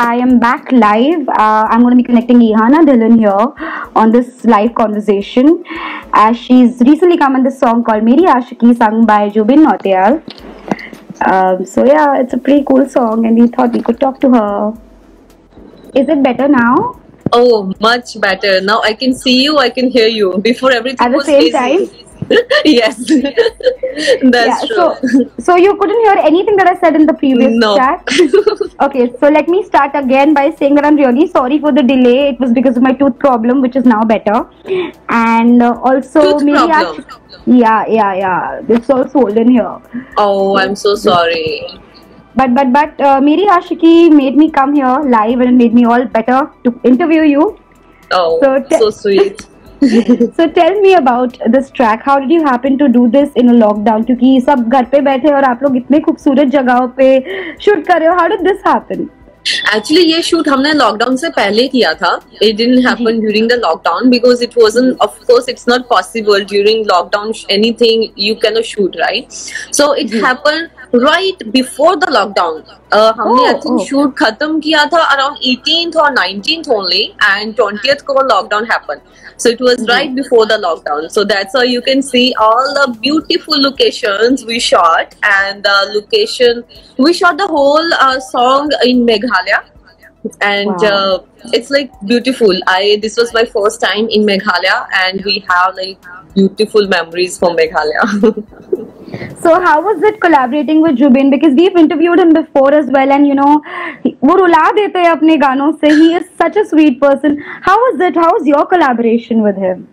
I am back live. I'm going to be connecting Ihana Dhillon here on this live conversation as she's recently come on this song called Meri Aashiki sung by Jubin Nautiyal. So yeah, it's a pretty cool song and we thought we could talk to her. Is it better now? Oh, much better. Now I can see you, I can hear you. Before everything At the was same hazy. time? Yes, that's true. So you couldn't hear anything that I said in the previous No. chat? Okay, so let me start again by saying that I'm really sorry for the delay. It was because of my tooth problem, which is now better. And also, Tooth maybe problem? yeah. It's all swollen here. Oh, I'm so sorry. But Meri Aashiki made me come here live and it made me all better to interview you. Oh, So so sweet. So tell me about this track. How did you happen to do this in a lockdown? क्योंकि सब घर पे बैठे और आप लोग इतने खूबसूरत जगहों पे शूट कर रहे हो. How did this happen? Actually, ये shoot हमने lockdown से पहले किया था. It didn't happen during the lockdown because it wasn't. Of course, it's not possible during lockdown. Anything you cannot shoot, right? So it happened right before the lockdown. हमने I think shoot खत्म किया था around 18th or 19th only, and 20th को lockdown happened. So it was right before the lockdown. So that's how you can see all the beautiful locations we shot, and the location we shot the whole song in Meghalaya, and Wow. it's like beautiful. This was my first time in Meghalaya, and we have like beautiful memories from Meghalaya. So how was it collaborating with Jubin? Because we've interviewed him before as well, and you know, वो रुला देते हैं अपने गानों से. He is such a sweet person. How was it? How was your collaboration with him?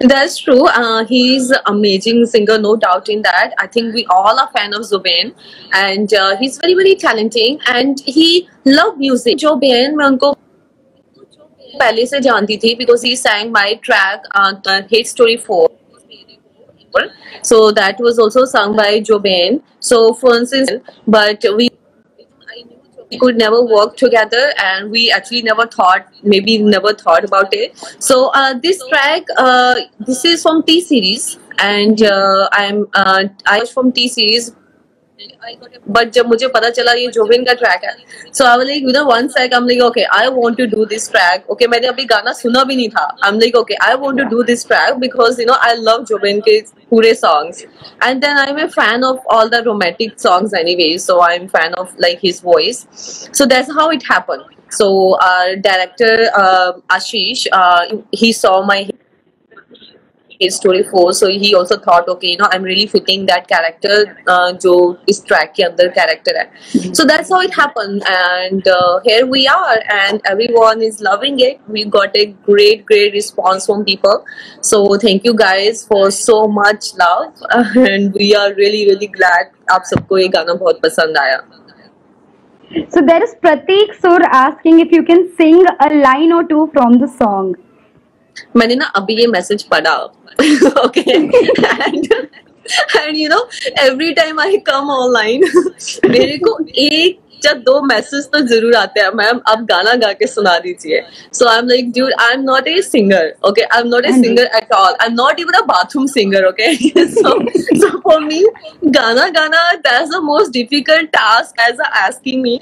That's true. He's an amazing singer, no doubt in that. I think we all are fan of Zubin, and he's very, very talented, and he love music. Zubin, मैं उनको पहले से जानती थी because he sang my track, Hate Story 4. So that was also sung by Jobin. So for instance, but we could never work together, and we actually never thought about it. So this track, this is from T series, and I was from T series. But जब मुझे पता चला ये जोबिन का track है, so I was like, one sec, I'm like, okay, I want to do this track. Okay, मैंने अभी गाना सुना भी नहीं था. I'm like, okay, I want to do this track because I love Jobin के पूरे songs, and then I'm a fan of all the romantic songs anyway. So I'm fan of like his voice. So that's how it happened. So our director Ashish, he saw my Hate Story 4, so he also thought, okay, I'm really fitting that character जो इस track के अंदर character है. So that's how it happened, and here we are, and everyone is loving it. We got a great response from people. So thank you guys for so much love, and we are really glad आप सबको ये गाना बहुत पसंद आया. So there is Pratik Sur asking if you can sing a line or two from the song. मैंने ना अभी ये मैसेज पढ़ा. Okay, and every time I come online, मेरे को एक या दो मैसेज तो जरूर आते हैं, मैम आप गाना गा के सुना दीजिए. So I'm like, dude, I'm not a singer. Okay, I'm not a singer at all. I'm not even a bathroom singer. Okay, so for me, गाना गाना, that's the most difficult task as a asking me,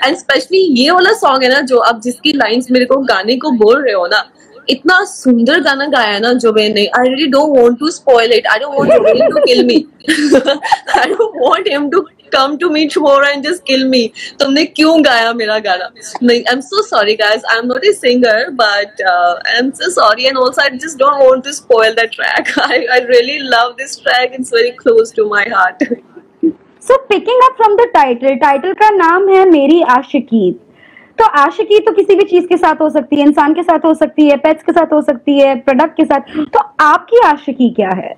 and especially ये वाला song है ना, जो आप जिसकी lines मेरे को गाने को बोल रहे हो ना, इतना सुंदर गाना गाया ना जो मैंने. I really don't want to spoil it. I don't want Joben to kill me. I don't want him to come to me tomorrow and just kill me. तुमने क्यों गाया मेरा गाना? I'm so sorry guys. I'm not a singer, but I'm so sorry, and also I just don't want to spoil the track. I really love this track. It's very close to my heart. So picking up from the title का नाम है मेरी आशिकी. तो आशिकी तो किसी भी चीज के साथ हो सकती है, इंसान के साथ हो सकती है, पेट्स के साथ हो सकती है, प्रोडक्ट के साथ. तो आपकी आशिकी क्या है?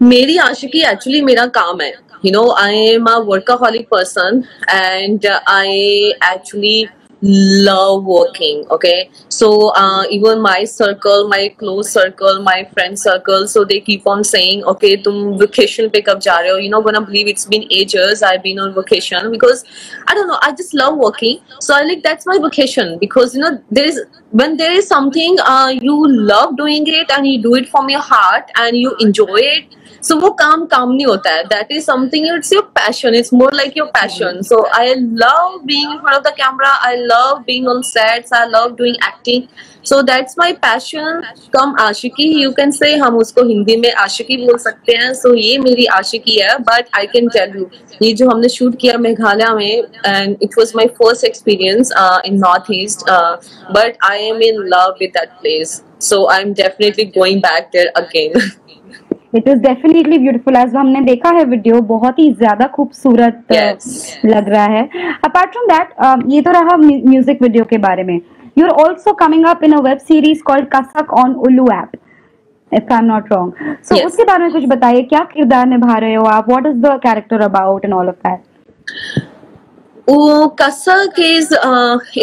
मेरी आशिकी एक्चुअली मेरा काम है. I am a workaholic person, and I actually love working. Okay, so even my circle, my close circle, my friend circle, so they keep on saying, okay, तुम vacation पे कब जा रहे हो? You're not gonna believe it's been ages I've been on vacation, because I don't know, I just love working. So I like, that's my vacation, because when there is something you love doing it and you do it from your heart and you enjoy it, So वो काम नहीं होता है. That is something, it's your passion. It's more like your passion. So I love being in front of the camera. I love being on sets. I love doing acting. So that's my passion. Come Aashiqui, you can say, हम उसको हिंदी में आशिकी बोल सकते हैं. So ये मेरी आशिकी है. But I can tell you, ये जो हमने शूट किया मेघालय में, and it was my first experience in Northeast. But I am in love with that place. So I'm definitely going back there again. It is definitely beautiful. As हमने देखा है video, बहुत ही ज्यादा खूबसूरत Yes. लग रहा है. अपार्ट फ्रॉम दैट, ये तो रहा म्यूजिक वीडियो के बारे में. You are also coming up in a web series called Kasak on Ullu app, if I am not wrong. So Yes. उसके बारे में कुछ बताइए, क्या किरदार निभा रहे हो आप, what is the character about and all of that. Kasak is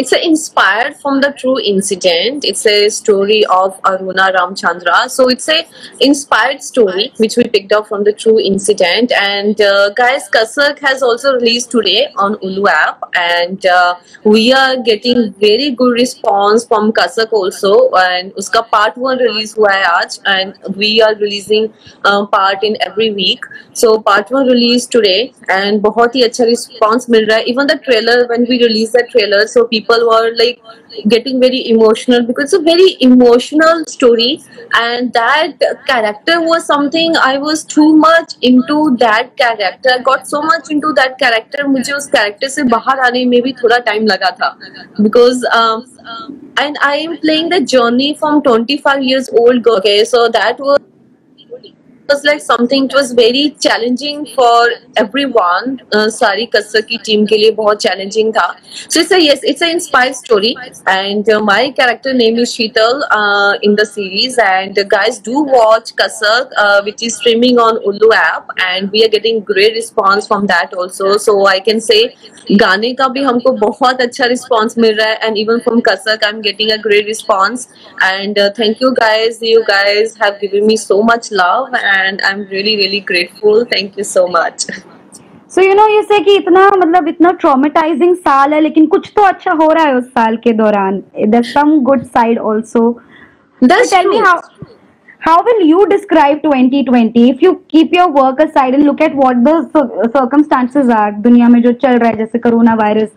it's inspired from the true incident. It's a story of Aruna Ramchandra. So it's a inspired story which we picked up from the true incident. And guys, Kasak has also released today on Ulu app, and we are getting very good response from Kasak also. And uska part 1 release hua hai aaj, and we are releasing part in every week. So part 1 released today, and बहुत ही अच्छा response मिल रहा है. Even the trailer, when we released that trailer, so people were like getting very emotional because it's a very emotional story, and that character was something I was too much into that character. I got so much into that character. मुझे उस character से बाहर आने में भी थोड़ा time लगा था, because and I am playing the journey from 25 years old girl. Okay, so that was like something, it was very challenging for everyone. सारी कसक की टीम के लिए बहुत challenging था. So it's a inspired story, and my character name is Sheetal in the series. And guys, do watch Kasak, which is streaming on Ulu app, and we are getting great response from that also. So I can say गाने का भी हमको बहुत अच्छा response मिल रहा है, and even from Kasak I'm getting a great response. And thank you guys. You guys have given me so much love, and I'm really grateful. Thank you so much. So you know, ये से कि इतना मतलब इतना traumatising साल है, लेकिन कुछ तो अच्छा हो रहा है उस साल के दौरान. There some good side also. That's tell me, true. how will you describe 2020 if you keep your work aside and look at what the circumstances are? दुनिया में जो चल रहा है, जैसे कोरोना वायरस,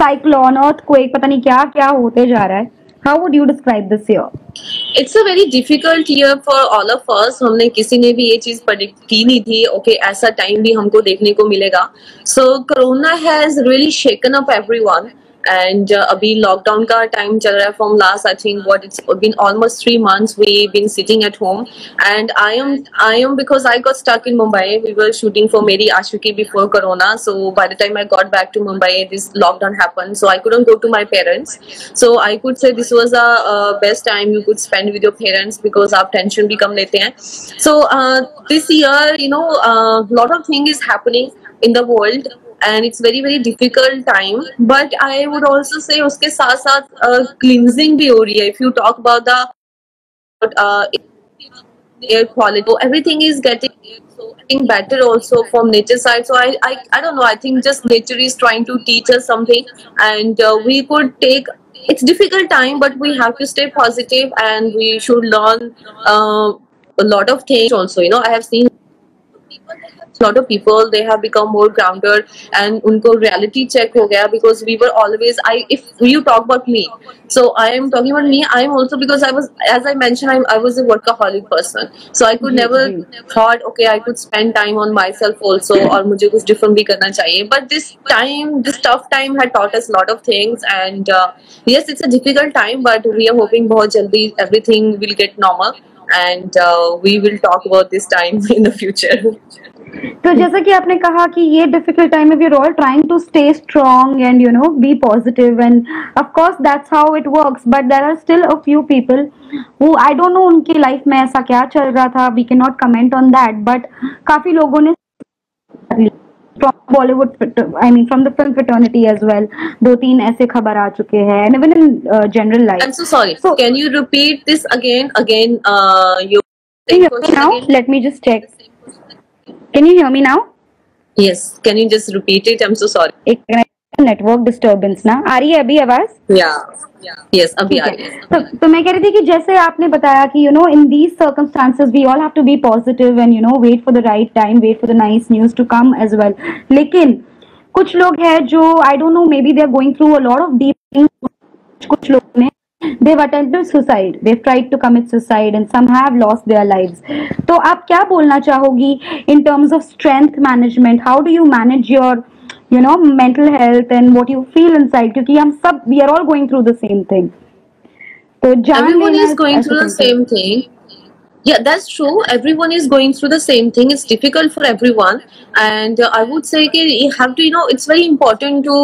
साइक्लोन, अर्थक्वेक, पता नहीं क्या क्या होते जा रहा है. How would you describe this year? It's a very difficult year for all of us. हमने किसी ने भी ये चीज predict की नहीं थी. Okay, ऐसा time भी हमको देखने को मिलेगा. So Corona has really shaken up everyone. And अभी lockdown का time चल रहा है from last, I think what, it's been almost 3 months we've been sitting at home. And I am because I got stuck in Mumbai. We were shooting for Meri Aashiqui before Corona. So by the time I got back to Mumbai, this lockdown happened. So I couldn't go to my parents. So I could say this was a best time you could spend with your parents, because आप tension भी कम लेते हैं. So this year, you know, lot of thing is happening in the world. And it's very difficult time, but I would also say उसके साथ साथ cleansing भी हो रही है. If you talk about the air quality, so everything is getting better also from nature side. So I don't know, I think just nature is trying to teach us something, and we could take, it's difficult time, but we have to stay positive, and we should learn a lot of things also. You know, I have seen lot of people, they have become more grounded, and unko reality check ho gaya, because we were always, if you talk about me, so I am talking about me. I am also, because I was, as I mentioned, I was a workaholic person, so I could never thought, okay, I could spend time on myself also, or mujhe kuch different bhi karna chahiye. But this tough time had taught us a lot of things, and yes, it's a difficult time, but we are hoping bahut jaldi everything will get normal, and we will talk about this time in the future. तो जैसा कि आपने कहा कि ये difficult time में we are all trying to stay strong and you know be positive, and of course that's how it works. But there are still a few people who, I don't know उनकी life में ऐसा क्या चल रहा था, we can not comment on that. But काफी लोगों ने from Bollywood, I mean from the film fraternity as well, 2-3 ऐसे खबर आ चुके हैं, and even in general life. I'm so sorry. So can you repeat this again? Your question now again? Let me just check. Can you hear me now? Yes. Can you just repeat it? I'm so sorry. Network disturbance ना आ रही है अभी आवाज? Yeah. Yes, अभी ठीक आ है। रही है. तो मैं कह रही थी कि जैसे आपने बताया कि in these circumstances we all have to be positive and wait for the right time, wait for the nice news to come as well. लेकिन कुछ लोग हैं जो I don't know, maybe they are going through a lot of deep, कुछ लोग ने they've attempted suicide, they've tried to commit suicide and some have lost their lives. तो आप क्या बोलना चाहोगी in terms of strength management? How do you manage your mental health and what you feel inside? क्योंकि हम सब we are all going through the same thing. तो जान Everyone लेना is going ऐसे through the करके। same thing. Yeah, that's true. Everyone is going through the same thing. It's difficult for everyone, and I would say that you have to, it's very important to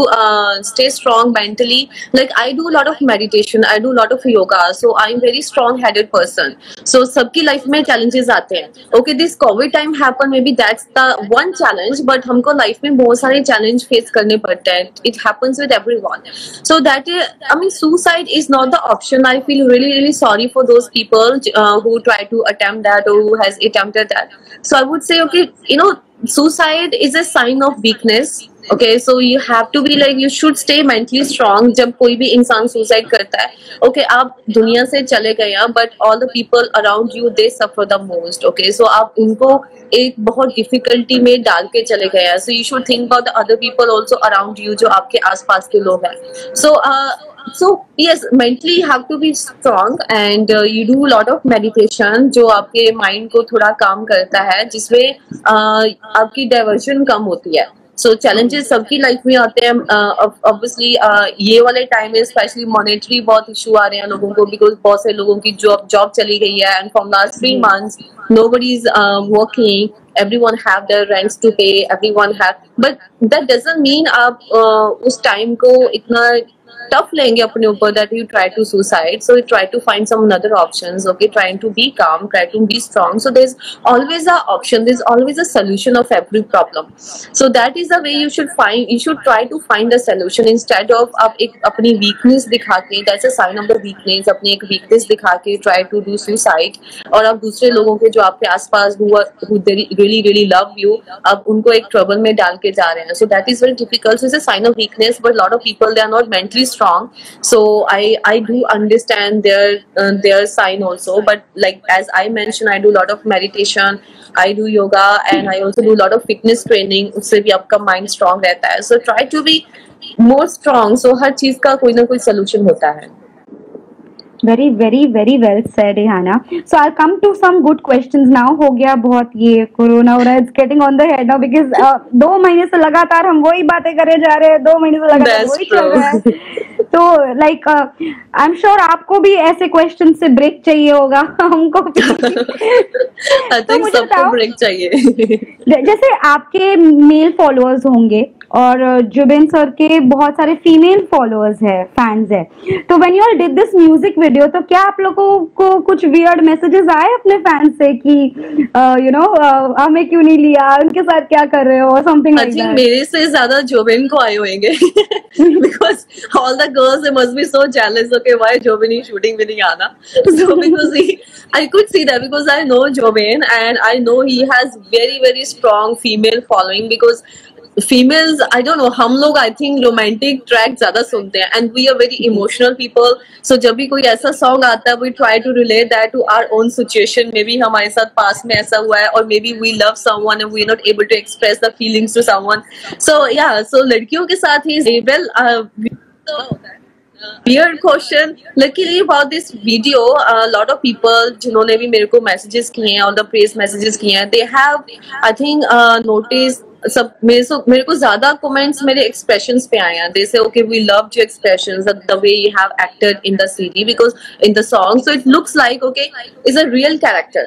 stay strong mentally. Like I do a lot of meditation, I do a lot of yoga, so I'm very strong-headed person. So सबकी life में challenges आते हैं. Okay, this COVID time happened. Maybe that's the one challenge, but हमको life में बहुत सारे challenge face करने पड़ते हैं. It happens with everyone. So that I mean, suicide is not the option. I feel really, really sorry for those people who try to attempt that or who has attempted that. So I would say, okay, suicide is a sign of weakness. Okay, so you have to be like, you should stay mentally strong. जब कोई भी इंसान suicide करता है, okay, आप दुनिया से चले गए हैं, but all the people around you they suffer the most. Okay, so आप उनको एक बहुत difficulty में डाल के चले गए हैं. So you should think about the other people also around you, जो आपके आसपास के लोग हैं. So yes, mentally you have to be strong and you do a lot of meditation जो आपके mind को थोड़ा काम करता है, जिसमें आपकी diversion कम होती है. So challenges सबकी लाइफ में आते हैं. Obviously ये वाले टाइम में स्पेशली मॉनेटरी बहुत इशू आ रहे हैं लोगों को, बिकॉज बहुत से लोगों की जॉब चली गई है and from last 3 months nobody is working. Everyone have their rents to pay, everyone have, but that doesn't mean आप उस टाइम को इतना टफ लेंगे अपने ऊपर that you try to suicide. So you try to find some other options. Okay, trying to be calm, try to be strong. So there's always a option, there's always a solution of every problem. So that is the way you should try to find a solution instead of आप एक अपनी weakness दिखा के, that's a sign of the weakness, अपनी एक weakness दिखा के try to do suicide, और आप दूसरे लोगों के जो आपके आसपास who they really really love you, आप उनको एक trouble में डाल के जा रहे हैं. So that is very difficult. So it's a sign of weakness, but a lot of people they are not mentally strong. So I do understand their sign also, but like as I mentioned, I do a lot of meditation, I do yoga, and I also do a lot of fitness training. उससे भी आपका mind strong रहता है. So try to be more strong. So हर चीज का कोई ना कोई solution होता है. Very, very, very well said, Ihana. So I'll come to some good questions now. हो गया बहुत ये कोरोना हो रहा है, it's getting on the head now because 2 महीने से लगातार हम वही बातें करे जा रहे हैं, 2 महीने से लगातार वही चल रहा है. तो लाइक आई एम श्योर आपको भी ऐसे क्वेश्चन से ब्रेक चाहिए होगा, हमको भी. I think सबको ब्रेक चाहिए. जैसे आपके मेल फॉलोअर्स होंगे और जुबिन सर के बहुत सारे फीमेल फॉलोअर्स है, फैंस है, तो when you all did this music video, तो क्या आप लोगों को कुछ वियर्ड मैसेजेस आए अपने फैंस से कि हमें क्यों नहीं लिया, उनके साथ क्या कर रहे हो, समथिंग लाइक दैट? मेरे से ज्यादा जुबिन को आए होंगे because all the girls they must be so jealous. Okay, why Jobin is shooting with Yana? So because I could see that because I know Jobin and I know he has very very strong female following because females, I don't know, हम लोग I think romantic track ज्यादा सुनते हैं and we are very emotional people. So जब भी कोई ऐसा song आता है, we try to relate that to our own situation. Maybe हमारे साथ पास में ऐसा हुआ है, or maybe we love someone and we are not able to express the feelings to someone. So yeah, so लड़कियों के साथ ही weird question. Luckily about this video, a lot of people जिन्होंने भी मेरे को messages किए हैं और the praise messages किए हैं, they have I think noticed सब मेरे को ज्यादा comments मेरे expressions पे आए हैं. They say okay, we loved your expressions, the way you have acted in the CD because in the song, so it looks like okay, is a real character.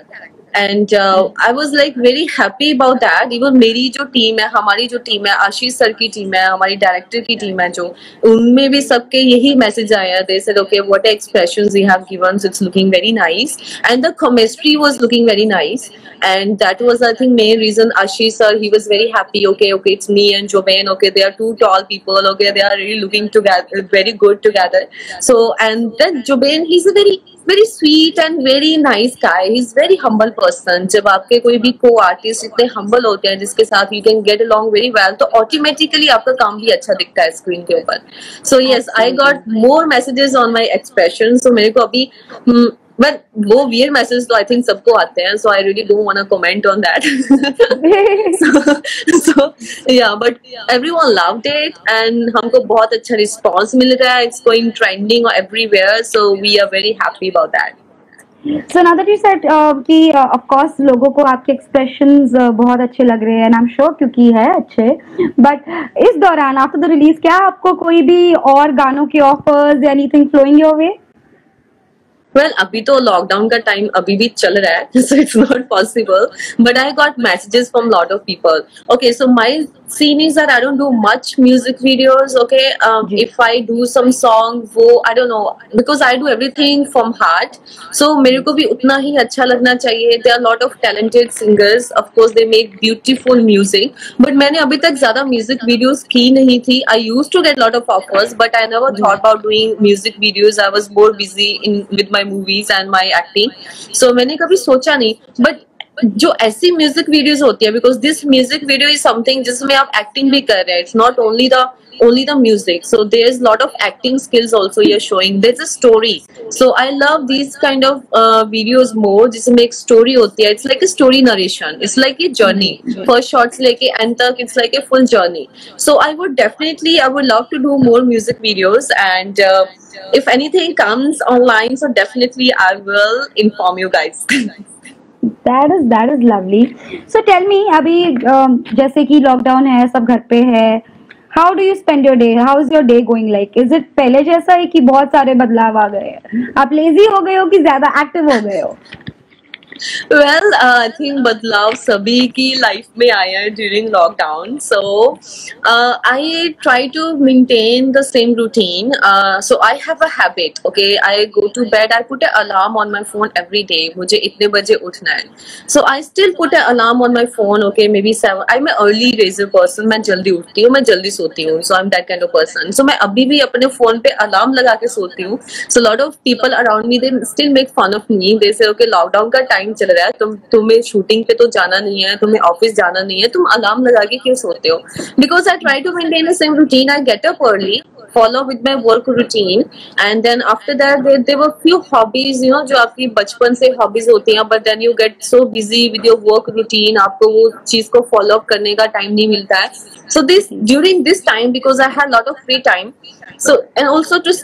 And I was like very happy about that. Even मेरी जो team है, हमारी जो team है, आशीष sir की team है, हमारी director की टीम है, जो उनमें भी सबके यही मैसेज आया. They said okay, what expressions you have given, so it's looking very nice and the chemistry was looking very nice. And that was I think main reason Ashish sir, he was very happy. Okay, it's me and Jobain. Okay, they are two tall people. Okay, they are really looking together, very good together. So and then Jobain, he's a very very sweet and very nice guy. He's very humble person. जब आपके कोई भी को artist इतने humble होते हैं जिसके साथ you can get along very well, तो automatically आपका काम भी अच्छा दिखता है स्क्रीन के ऊपर. So yes, I got more messages on my expression. So मेरे को अभी but वो weird messages तो I think सबको आते हैं. So I really don't want to comment on that. so yeah, but everyone loved it and हमको बहुत अच्छा response मिल रहा है. It's going trending everywhere. So we are very happy about that. So now that you said कि of course लोगों को आपके expressions बहुत अच्छे लग रहे हैं and I'm sure क्योंकि है अच्छे, but इस दौरान after the release क्या आपको कोई भी और गानों के offers या anything flowing your way? Well, अभी तो लॉकडाउन का टाइम अभी भी चल रहा है, so it's not possible. But I got messages from lot of people. Okay, so my scene is that I don't do much music videos. Okay, if I do some song, वो I don't know because I do everything from heart. So मेरे को भी उतना ही अच्छा लगना चाहिए. There are a lot of talented singers. Of course, they make beautiful music. But मैंने अभी तक ज़्यादा music videos की नहीं थी. I used to get a lot of offers, but I never thought about doing music videos. I was more busy with my movies and my acting. So मैंने कभी सोचा नहीं. But जो ऐसी म्यूजिक वीडियोस होती है, because this music video is something जिसमें आप एक्टिंग भी कर रहे हैं. It's not only the music, so there's lot of acting skills also you're showing. There's a story, so I love these kind of videos more जिसमें एक story होती है. It's like a story narration, it's like a journey. First shots लेके end तक it's like a full journey. So I would love to do more music videos, and if anything comes online, so definitely I will inform you guys. That is lovely. So tell me, अभी जैसे कि lockdown है, सब घर पे है, how do you spend your day? How is your day going like? Is it पहले जैसा है कि बहुत सारे बदलाव आ गए हैं? आप लेजी हो गए हो कि ज्यादा एक्टिव हो गए हो? Well, I think बदलाव सभी की लाइफ में आया है during lockdown. So I try to maintain the same routine. So I have a habit. Okay, I go to bed. I put an alarm on my phone every day. मुझे इतने बजे उठना है. So I still put an alarm on my phone. Okay, maybe 7. I'm an early raiser person. मैं जल्दी उठती हूँ, मैं जल्दी सोती हूँ. So I'm that kind of person. So मैं अभी भी अपने phone पे alarm लगा के सोती हूँ. So a lot of people around me, they still make fun of me. They say, okay, lockdown का टाइम चल रहा है, तुम्हें शूटिंग पे तो जाना नहीं है, तुम्हें ऑफिस जाना नहीं है, तुम अलार्म लगा के क्यों सोते हो? Because I try to maintain the same routine. I get up early, follow with my work routine, and then after that there were few hobbies, you know, जो आपकी बचपन से hobbies होती हैं, but then you get so busy with your work routine, आपको वो चीज को follow up करने का time नहीं मिलता है. So during this time, because I had a lot of free time, so and also to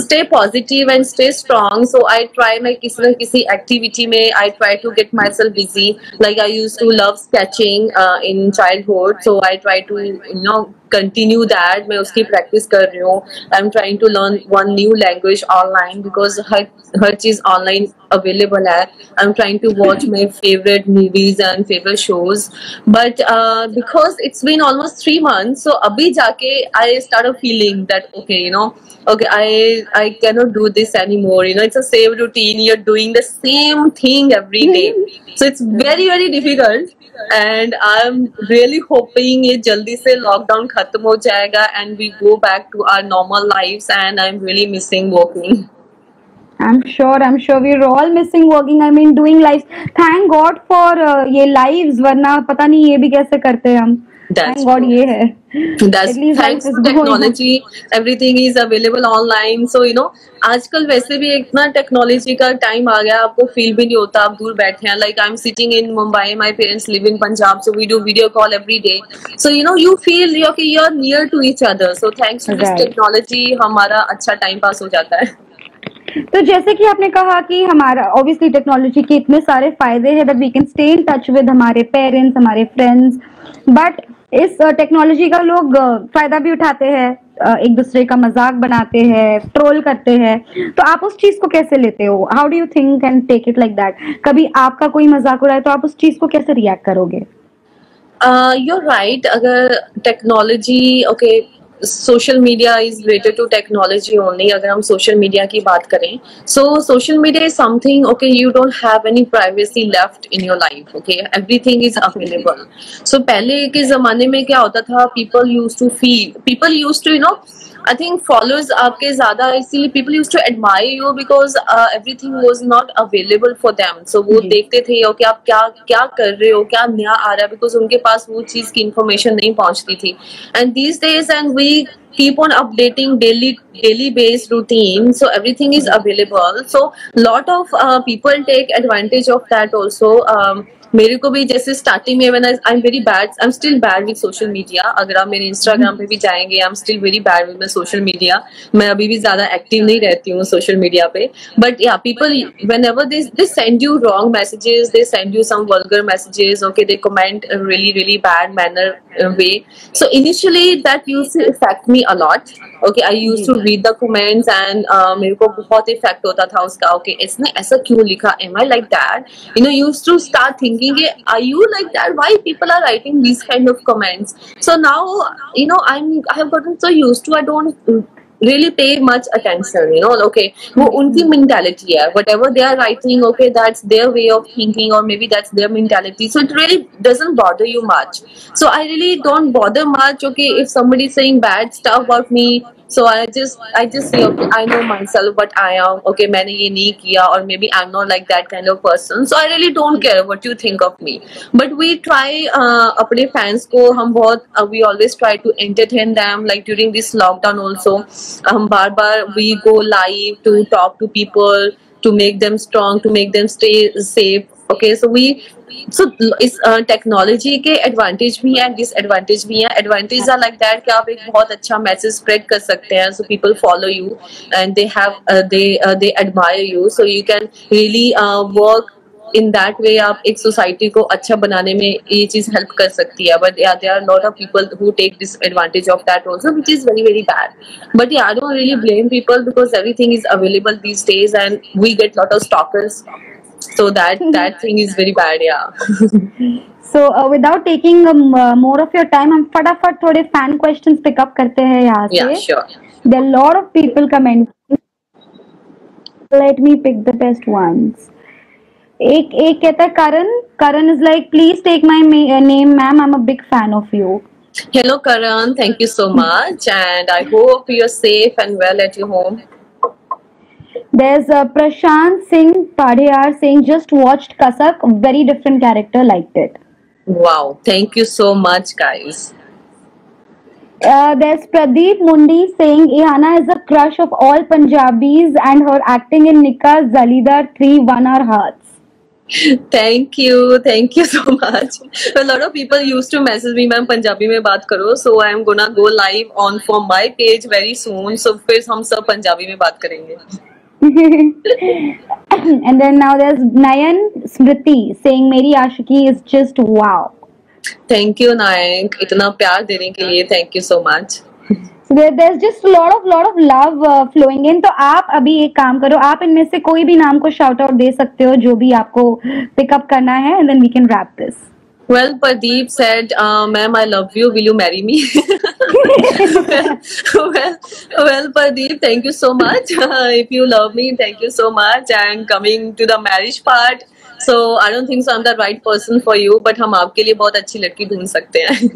stay positive and stay strong, so I try my किसी न किसी activity में I try to get myself busy. Like I used to love sketching in childhood, so I try to continue that. मैं उसकी practice कर रही हूँ. I'm trying to learn one new language online because हर चीज online available है. I'm trying to watch my favorite movies and favorite shows, but because it's been almost 3 months, so अभी जाके I started feeling that okay, I cannot do this anymore. It's a same routine. You're doing the same thing every day, so it's very very difficult. And I'm really hoping ये जल्दी से lockdown खत्म हो जाएगा and we go back to our normal lives. And I'm really missing working. I'm sure we're all missing working. I mean doing lives. Thank God for ये lives, वरना पता नहीं ये भी कैसे करते हम. Thank God ये है. That's thanks to technology. Everything is available online. So आजकल वैसे भी इतना टेक्नोलॉजी का टाइम आ गया, आपको फील भी नहीं होता आप दूर बैठे हैं. Like I'm sitting in Mumbai, my parents live in Punjab, so we do video call every day. So you feel you're near to each other. So thanks to this technology, हमारा अच्छा time pass हो जाता है. तो जैसे कि आपने कहा कि हमारा ऑब्वियसली टेक्नोलॉजी के इतने सारे फायदे हैं, that we can stay in touch with हमारे पेरेंट्स, हमारे फ्रेंड्स, बट इस टेक्नोलॉजी का लोग फायदा भी उठाते हैं, एक दूसरे का मजाक बनाते हैं, ट्रोल करते हैं. तो आप उस चीज को कैसे लेते हो? How do you think and take it like that? कभी आपका कोई मजाक उड़ाए तो आप उस चीज को कैसे रिएक्ट करोगे? You're right. अगर technology social media is related to technology only. अगर हम सोशल मीडिया की बात करें, so social media is something you don't have any privacy left in your life. Everything is available. So पहले के जमाने में क्या होता था, people used to I think followers आपके ज़्यादा इसीलिए people used to admire you because everything was not available for them. So वो जी देखते थे कि आप क्या क्या कर रहे हो, क्या नया आ रहा है, because उनके पास वो चीज़ की information नहीं पहुंचती थी. And these days, and we keep on updating daily based routine, so everything is ji available. So lot of people take advantage of that also. मेरे को भी जैसे स्टार्टिंग में when I am very bad, I am still bad with social media. अगर आप मेरे Instagram पे भी जाएंगे, I am still very bad with my social media. मैं अभी भी ज्यादा एक्टिव नहीं रहती हूँ सोशल मीडिया पे. बट या people whenever they send you wrong messages, they send you some vulgar messages, okay, they comment a really bad manner way. So initially that used to affect me a lot. Okay, I used जी to read the comments and मेरे को बहुत effect होता था उसका. Okay, इसने ऐसा क्यों लिखा, am I like that? Used to start thinking, are you like that? Why people are writing these kind of comments? So now, I have gotten so used to, I don't really pay much attention. Okay, वो उनकी mentality है. Whatever they are writing, okay, that's their way of thinking, or maybe that's their mentality. So it really doesn't bother you much. So I really don't bother much. Okay, if somebody is saying bad stuff about me, so I just say, okay, I know myself what I am. Okay, मैंने ये नहीं किया, or maybe I'm not like that kind of person. So I really don't care what you think of me. But we try अपने fans को हम बहुत we always try to entertain them. Like during this lockdown also, हम बार बार we go live to talk to people, to make them strong, to make them stay safe. Okay, so इस technology के advantage भी हैं, disadvantage भी हैं. Advantage are like that कि आप एक बहुत अच्छा मैसेज स्प्रेड कर सकते हैं, so people follow you and they admire you, so you can really work in that way. आप एक सोसाइटी को अच्छा बनाने में ये चीज हेल्प कर सकती है. But yeah there are lot of people who take disadvantage of that also, which is very bad. But yeah I don't really blame people because everything is available these days and we get lot of stalkers. So that thing is very bad, yeah. So without taking more of your time, हम फटाफट थोड़े fan questions pick up करते हैं यहाँ से. Yeah, sure. There are a lot of people commenting. Let me pick the best ones. एक कहता है Karan is like, please take my name, ma'am. I'm a big fan of you. Hello, Karan. Thank you so much, and I hope you're safe and well at your home. There's Prashant Singh Padhiyar saying, just watched Kasak, very different character, liked it. Wow, thank you so much, guys. There's Pradeep Mundi saying, Ihana is a crush of all Punjabis and her acting in Nikah Zalidar 3 won our hearts. Thank you so much. A lot of people used to message me, ma'am Punjabi में बात करो, so I am gonna go live on for my page very soon. So फिर हम सब पंजाबी में बात करेंगे. And then now there's Nayan Smriti saying मेरी आशिकी is just wow. Thank you, Nayank. इतना प्यार देने के लिए thank you so much. So there's just a lot of love flowing in. तो आप अभी एक काम करो, आप इनमें से कोई भी नाम को shout out दे सकते हो जो भी आपको pick up करना है, and then we can wrap this. Well, Pradeep said, ma'am, I love you. Will you marry me? well, Pradeep, thank you so much. If you love me, thank you so much. And coming to the marriage part, so I don't think so I'm the right person for you, but हम आपके लिए बहुत अच्छी लड़की ढूंढ सकते हैं.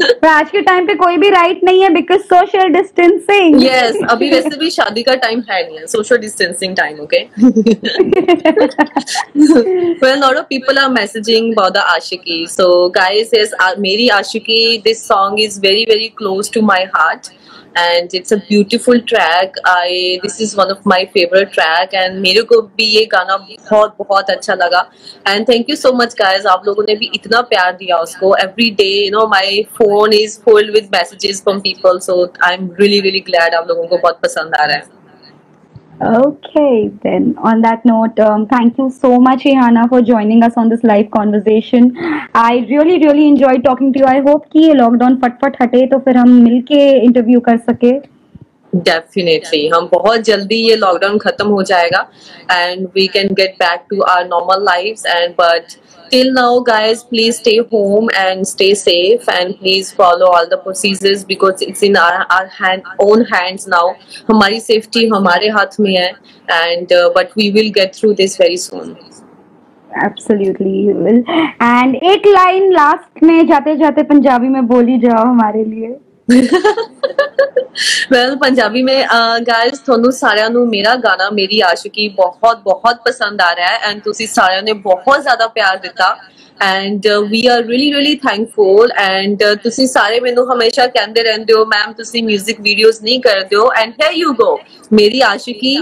पर आज के टाइम पे कोई भी right नहीं है because social distancing. Yes, अभी वैसे भी शादी का टाइम है नहीं है, social distancing time, okay? Well, a lot of people are messaging about the Ashiki. So, guys, yes, Meri Ashiki, this song is very close to my heart. And it's a beautiful track. This is one of my favorite track, and मेरे को भी ये गाना बहुत अच्छा लगा. And thank you so much, guys. आप लोगों ने भी इतना प्यार दिया उसको. Every day, my phone is full with messages from people. So I'm really glad आप लोगों को बहुत पसंद आ रहा है. Okay, then on that note, thank you so much, Ihana, for joining us on this live conversation. I really enjoyed talking to you. I hope कि ये lockdown फटफट हटे तो फिर हम मिलके interview कर सके. Definitely, हम बहुत जल्दी ये लॉकडाउन खत्म हो जाएगा and we can get back to our normal lives. And but till now, guys, please stay home and stay safe, and please follow all the procedures because it's in our own hands now. हमारी safety हमारे हाथ में है, and but we will get through this very soon. Absolutely, you will. And एक line last में जाते जाते पंजाबी में बोली जाओ हमारे लिए. ਵੈਲ ਪੰਜਾਬੀ में ਗਾਇਸ ਤੁਹਾਨੂੰ ਸਾਰਿਆਂ ਨੂੰ ਮੇਰਾ ਗਾਣਾ ਮੇਰੀ ਆਸ਼ਿਕੀ ਬਹੁਤ ਬਹੁਤ ਪਸੰਦ ਆ ਰਿਹਾ ਹੈ ਐਂਡ ਤੁਸੀਂ ਸਾਰਿਆਂ ਨੇ ਬਹੁਤ ਜ਼ਿਆਦਾ ਪਿਆਰ ਦਿੱਤਾ and we are really thankful and ਤੁਸੀਂ ਸਾਰੇ ਮੈਨੂੰ ਹਮੇਸ਼ਾ ਕਹਿੰਦੇ ਰਹਿੰਦੇ ਹੋ ਮੈਮ ਤੁਸੀਂ 뮤직 ਵੀਡੀਓਜ਼ ਨਹੀਂ ਕਰਦੇ ਹੋ ਐਂਡ ਹੇਅਰ ਯੂ ਗੋ ਮੇਰੀ ਆਸ਼ਿਕੀ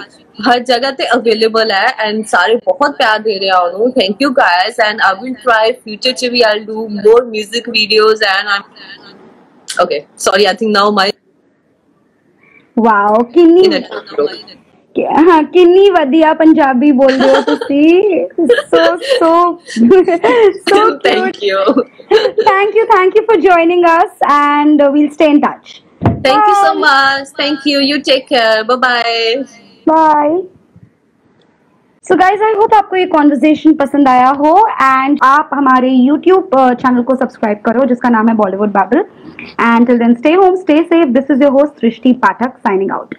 हर जगह पे अवेलेबल है एंड सारे बहुत प्यार दे रहे हैं ਉਹਨੂੰ thank you guys and I will try future च भी I'll do more music videos and I'm okay sorry I think now my wow ਕਿੰਨੀ ਵਧੀਆ ਪੰਜਾਬੀ ਬੋਲਦੇ ਹੋ ਤੁਸੀਂ so thank you thank you for joining us and we'll stay in touch. Thank you so much. Thank you. You take care. Bye-bye. Bye. So guys, I hope आपको ये conversation पसंद आया हो एंड आप हमारे YouTube चैनल को subscribe करो जिसका नाम है Bollywood babble and till then stay home stay safe. This is your host Srishti Pathak signing out.